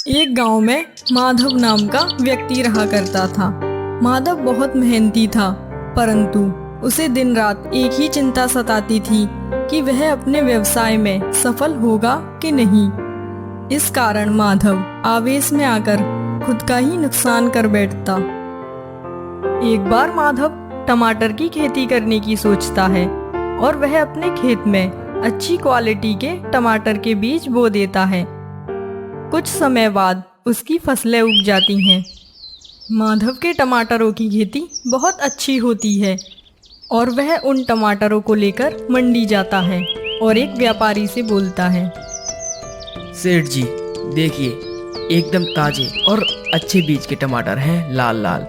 एक गांव में माधव नाम का व्यक्ति रहा करता था। माधव बहुत मेहनती था, परंतु उसे दिन रात एक ही चिंता सताती थी कि वह अपने व्यवसाय में सफल होगा कि नहीं। इस कारण माधव आवेश में आकर खुद का ही नुकसान कर बैठता। एक बार माधव टमाटर की खेती करने की सोचता है और वह अपने खेत में अच्छी क्वालिटी के टमाटर के बीज बो देता है। कुछ समय बाद उसकी फसलें उग जाती हैं। माधव के टमाटरों की खेती बहुत अच्छी होती है और वह उन टमाटरों को लेकर मंडी जाता है और एक व्यापारी से बोलता है। सेठ जी, देखिए, एकदम ताजे और अच्छे बीज के टमाटर हैं, लाल लाल।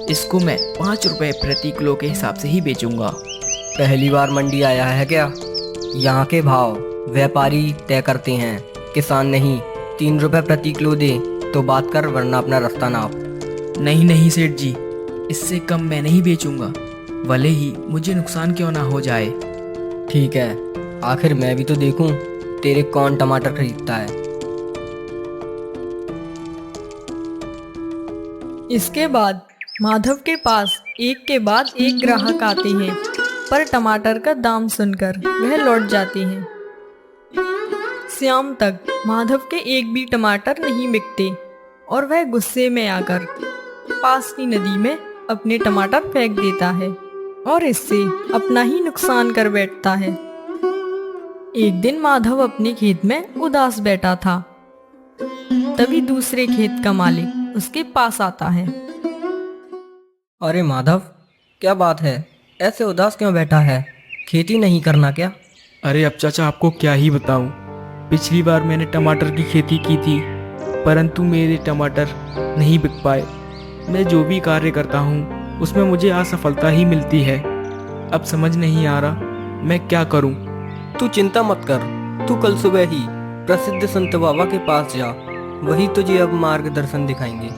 इसको मैं 5 रुपए प्रति किलो के हिसाब से ही बेचूंगा। पहली बार मंडी आया है क्या? यहाँ के भाव व्यापारी तय करते हैं, किसान नहीं। 3 रुपए प्रति किलो दे तो बात कर, वरना अपना रास्ता नाप। नहीं नहीं सेठ जी, इससे कम मैं नहीं बेचूंगा, भले ही मुझे नुकसान क्यों ना हो जाए। ठीक है, आखिर मैं भी तो देखूं तेरे कौन टमाटर खरीदता है। इसके बाद माधव के पास एक के बाद एक ग्राहक आते हैं, पर टमाटर का दाम सुनकर वह लौट जाते हैं। शाम तक माधव के एक भी टमाटर नहीं बिकते और वह गुस्से में आकर पास की नदी में अपने टमाटर फेंक देता है और इससे अपना ही नुकसान कर बैठता है। एक दिन माधव अपने खेत में उदास बैठा था। तभी दूसरे खेत का मालिक उसके पास आता है। अरे माधव, क्या बात है? ऐसे उदास क्यों बैठा है? खेती नहीं करना क्या? अरे अब चाचा, आपको क्या ही बताऊं। पिछली बार मैंने टमाटर की खेती की थी, परंतु मेरे टमाटर नहीं बिक पाए। मैं जो भी कार्य करता हूँ उसमें मुझे असफलता ही मिलती है। अब समझ नहीं आ रहा मैं क्या करूँ। तू चिंता मत कर, तू कल सुबह ही प्रसिद्ध संत बाबा के पास जा, वही तुझे अब मार्गदर्शन दिखाएंगे।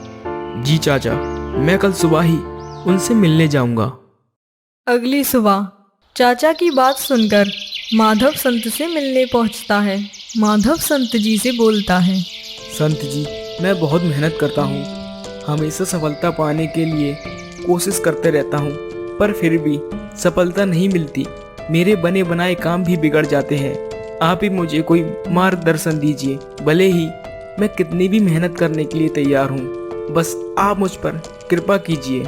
जी चाचा, मैं कल सुबह ही उनसे मिलने जाऊंगा। अगली सुबह चाचा की बात सुनकर माधव संत से मिलने पहुंचता है। माधव संत जी से बोलता है। संत जी, मैं बहुत मेहनत करता हूँ, हमेशा सफलता पाने के लिए कोशिश करते रहता हूँ, पर फिर भी सफलता नहीं मिलती। मेरे बने बनाए काम भी बिगड़ जाते हैं। आप ही मुझे कोई मार्गदर्शन दीजिए, भले ही मैं कितनी भी मेहनत करने के लिए तैयार हूँ, बस आप मुझ पर कृपा कीजिए।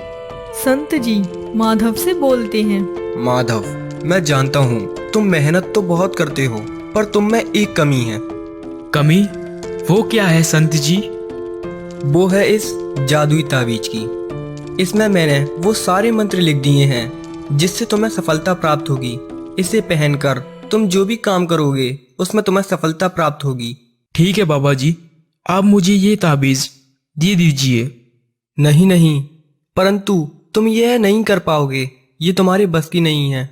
संत जी माधव से बोलते हैं। माधव, मैं जानता हूँ तुम मेहनत तो बहुत करते हो, पर तुम में एक कमी है। कमी? वो क्या है संत जी? वो है इस जादुई ताबीज की। इसमें मैंने वो सारे मंत्र लिख दिए हैं जिससे तुम्हें सफलता प्राप्त होगी। इसे पहनकर तुम जो भी काम करोगे उसमें तुम्हें सफलता प्राप्त होगी। ठीक है बाबा जी, आप मुझे ये ताबीज दे दीजिए। नहीं नहीं, परंतु तुम यह नहीं कर पाओगे, ये तुम्हारे बस की नहीं है।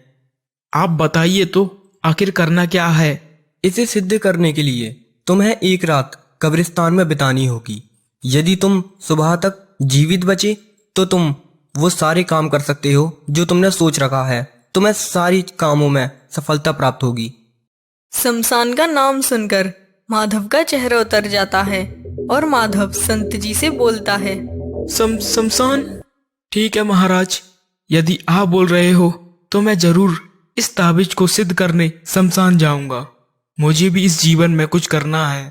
आप बताइए तो, आखिर करना क्या है? इसे सिद्ध करने के लिए तुम्हें एक रात कब्रिस्तान में बितानी होगी। यदि तुम सुबह तक जीवित बचे तो तुम वो सारे काम कर सकते हो जो तुमने सोच रखा है। तुम्हें सारी कामों में सफलता प्राप्त होगी। शमशान का नाम सुनकर माधव का चेहरा उतर जाता है और माधव संत जी से बोलता है। शमशान? ठीक है महाराज, यदि आप बोल रहे हो तो मैं जरूर इस ताबीज को सिद्ध करने शमशान जाऊंगा। मुझे भी इस जीवन में कुछ करना है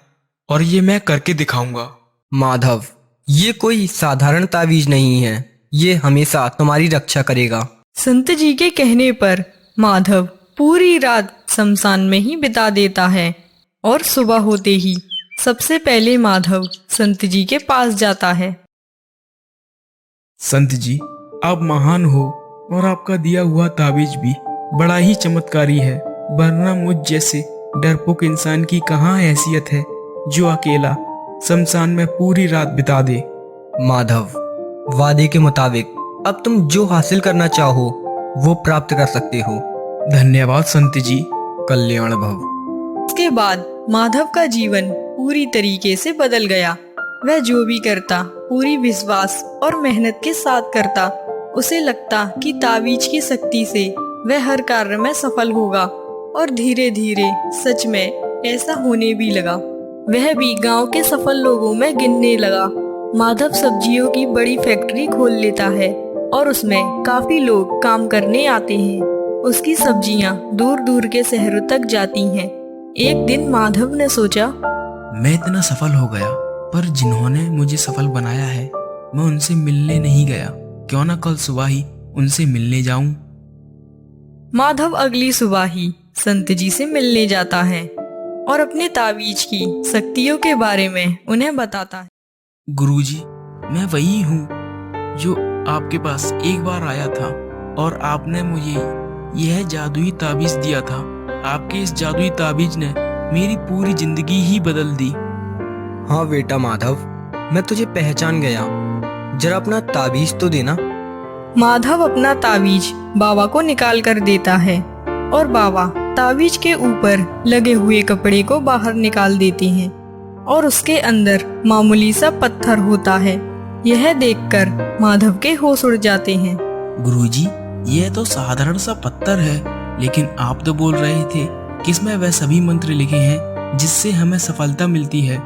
और ये मैं करके दिखाऊंगा। माधव, ये कोई साधारण ताबीज नहीं है, ये हमेशा तुम्हारी रक्षा करेगा। संत जी के कहने पर माधव पूरी रात शमशान में ही बिता देता है और सुबह होते ही सबसे पहले माधव संत जी के पास जाता है। संत जी, आप महान हो और आपका दिया हुआ ताबीज भी बड़ा ही चमत्कारी है, वरना मुझ जैसे डरपोक इंसान की कहाँ हैसियत है जो अकेला शमशान में पूरी रात बिता दे। माधव, वादे के मुताबिक अब तुम जो हासिल करना चाहो वो प्राप्त कर सकते हो। धन्यवाद संत जी। कल्याण भव। इसके बाद माधव का जीवन पूरी तरीके से बदल गया। वह जो भी करता पूरी विश्वास और मेहनत के साथ करता। उसे लगता कि ताबीज की शक्ति से वह हर कार्य में सफल होगा और धीरे धीरे सच में ऐसा होने भी लगा। वह भी गांव के सफल लोगों में गिनने लगा। माधव सब्जियों की बड़ी फैक्ट्री खोल लेता है और उसमें काफी लोग काम करने आते हैं। उसकी सब्जियां दूर दूर के शहरों तक जाती हैं। एक दिन माधव ने सोचा, मैं इतना सफल हो गया, पर जिन्होंने मुझे सफल बनाया है मैं उनसे मिलने नहीं गया। क्यों ना कल सुबह ही उनसे मिलने जाऊं। माधव अगली सुबह ही संत जी से मिलने जाता है और अपने तावीज की शक्तियों के बारे में उन्हें बताता है। गुरुजी, मैं वही हूँ जो आपके पास एक बार आया था और आपने मुझे यह जादुई ताबीज दिया था। आपके इस जादुई ताबीज ने मेरी पूरी जिंदगी ही बदल दी। हाँ बेटा माधव, मैं तुझे पहचान गया। जरा अपना ताबीज तो देना। माधव अपना तावीज बाबा को निकाल कर देता है और बाबा तावीज के ऊपर लगे हुए कपड़े को बाहर निकाल देते हैं और उसके अंदर मामूली सा पत्थर होता है। यह देखकर माधव के होश उड़ जाते हैं। गुरुजी, यह तो साधारण सा पत्थर है, लेकिन आप तो बोल रहे थे कि इसमें वह सभी मंत्र लिखे हैं जिससे हमें सफलता मिलती है।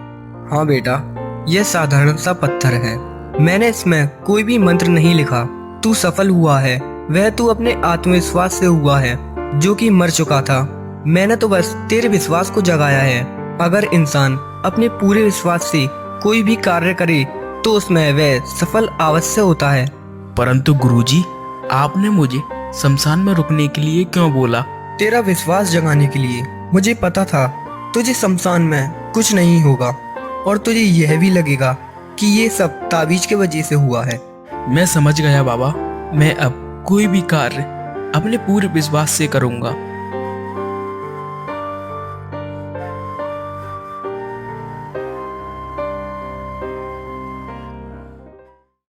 हाँ बेटा, यह साधारण सा पत्थर है। मैंने इसमें कोई भी मंत्र नहीं लिखा। तू सफल हुआ है, वह तू अपने आत्मविश्वास से हुआ है जो कि मर चुका था। मैंने तो बस तेरे विश्वास को जगाया है। अगर इंसान अपने पूरे विश्वास से कोई भी कार्य करे तो उसमें वह सफल अवश्य होता है। परंतु गुरुजी, आपने मुझे शमशान में रुकने के लिए क्यों बोला? तेरा विश्वास जगाने के लिए। मुझे पता था तुझे शमशान में कुछ नहीं होगा और तुझे यह भी लगेगा कि ये सब ताबीज के वजह से हुआ है। मैं समझ गया बाबा। मैं अब कोई भी कार्य अपने पूरे विश्वास से करूंगा।